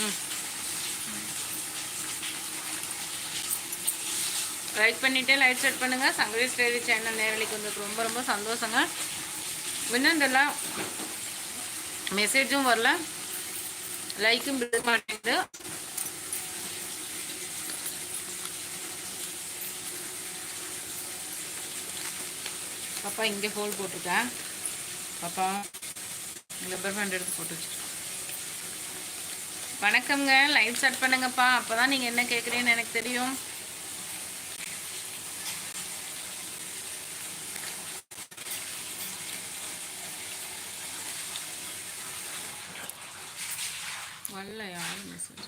ம், லைக் பண்ணிவிட்டு like set பண்ணுங்கள். சங்கவி ஸ்டைரி சேனல் நேரலைக்கு வந்து ரொம்ப ரொம்ப சந்தோஷங்க. இன்னும் இதெல்லாம் மெசேஜும் வரல, லைக்கும் விட மாட்டேங்குது. பாப்பா இங்கே ஹோல் போட்டிருக்கேன். பாப்பா ரப்பர் பேண்ட் எடுத்து போட்டு வச்சுட்டு வணக்கம்ங்க. லைவ் ஸ்டார்ட் பண்ணுங்கப்பா. அப்போ தான் நீங்கள் என்ன கேட்குறீங்கன்னு எனக்கு தெரியும். வரல யாரும் மெசேஜ்.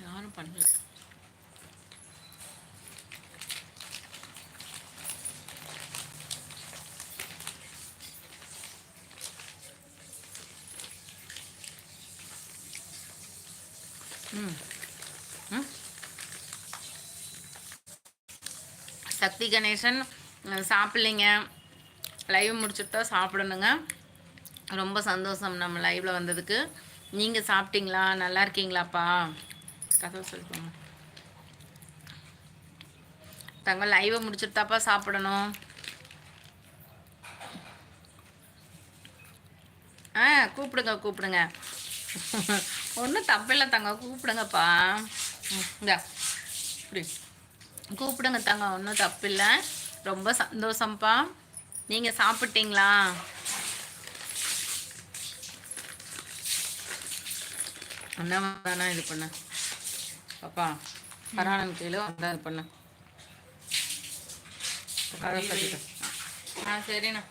யாரும் பண்ணல. சக்தி கணேசன் சாப்பிட்லிங்க, லைவ் முடிச்சுட்டு தான் சாப்பிடணுங்க. ரொம்ப சந்தோஷம் நம்ம லைவில் வந்ததுக்கு. நீங்கள் சாப்பிட்டீங்களா? நல்லா இருக்கீங்களாப்பா? கதை சொல்லுங்க தங்க. லைவை முடிச்சுட்டு தாப்பா சாப்பிடணும். கூப்பிடுங்க கூப்பிடுங்க. ஒன்றும் தப்பில்லை தங்க, கூப்பிடுங்கப்பா. இந்த இப்படி கூப்பிடுங்க தாங்க, ஒன்றும் தப்பில்லை. ரொம்ப சந்தோஷம்ப்பா. நீங்கள் சாப்பிட்டீங்களா? என்ன தானே இது பண்ண பாப்பா, பராணம் கீழே வந்தால் இது பண்ண கதை சொல்லிட்டேன். சரிண்ணா.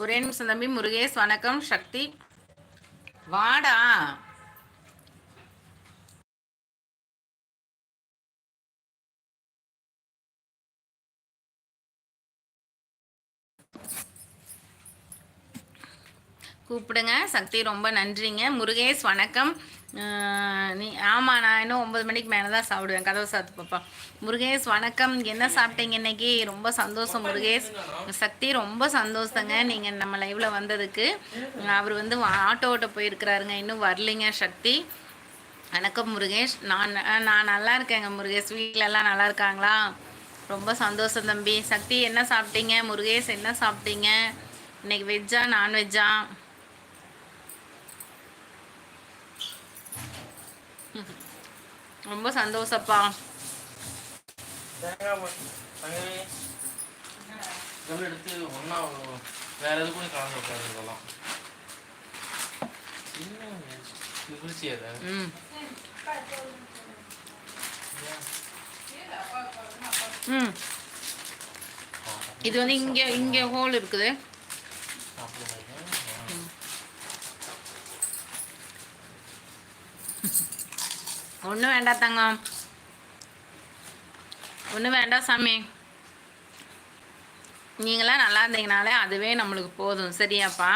ஒரே நிமிஷம் தம்பி. முருகேஷ் வணக்கம். சக்தி வாடா. கூப்பிடுங்க. சக்தி ரொம்ப நன்றிங்க. முருகேஷ் வணக்கம். நீ ஆமாம், நான் இன்னும் 9 மணிக்கு மேலே தான் சாப்பிடுவேன். கதவை சாத்து பாப்பா. முருகேஷ் வணக்கம். என்ன சாப்பிட்டீங்க இன்னைக்கு? ரொம்ப சந்தோஷம் முருகேஷ். சக்தி ரொம்ப சந்தோஷங்க நீங்கள் நம்ம லைவில் வந்ததுக்கு. அவர் வந்து ஆட்டோ ஓட்ட போயிருக்கிறாருங்க, இன்னும் வரலைங்க. சக்தி வணக்கம் முருகேஷ். நான் நல்லா இருக்கேங்க முருகேஷ். வீட்டிலலாம் நல்லா இருக்காங்களா? ரொம்ப சந்தோஷம் தம்பி. சக்தி என்ன சாப்பிட்டீங்க? முருகேஷ் என்ன சாப்பிட்டீங்க இன்னைக்கு? வெஜ்ஜா நான்வெஜ்ஜா? ரொம்ப சந்தோஷப்பா. எடுத்து ஒன்னா வேற எது கூட கலந்து வைக்காது. இதெல்லாம் இது வந்து இங்க ஹோல் இருக்குது. ஒன்றும் வேண்டாம் தங்கம், ஒன்றும் வேண்டாம் சாமி. நீங்களாம் நல்லா இருந்தீங்கனாலே அதுவே நம்மளுக்கு போதும். சரியாப்பா?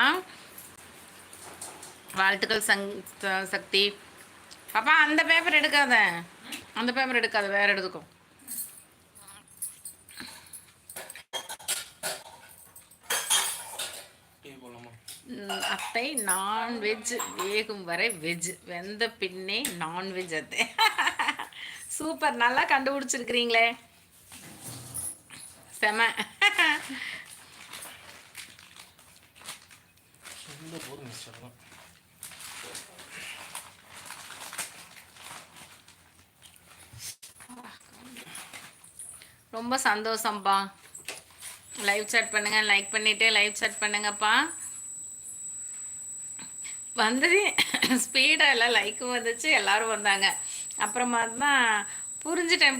வாழ்த்துக்கள் சக்தி. பாப்பா அந்த பேப்பர் எடுக்காத, அந்த பேப்பர் எடுக்காத, வேற எடுத்துக்கும். அத்தை நான்வெஜ் வேகும் வரை வெஜ், வெந்த பின்னே நான்வெஜ். அத்தை சூப்பர், நல்லா கண்டுபிடிச்சிருக்கிறீங்களே, செம. ரொம்ப சந்தோஷம்ப்பா. லைவ் சாட் பண்ணுங்க, லைக் பண்ணிட்டு லைவ் சாட் பண்ணுங்கப்பா. வந்தது ஸ்பீடாக எல்லாம் லைக்கும் வந்துச்சு, எல்லோரும் வந்தாங்க. அப்புறமா தான் புரிஞ்சுட்டேன்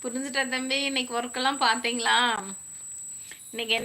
புரிஞ்சுட்டேன் தம்பி. இன்னைக்கு ஒர்க்கெல்லாம் பார்த்தீங்களா? இன்னைக்கு என்ன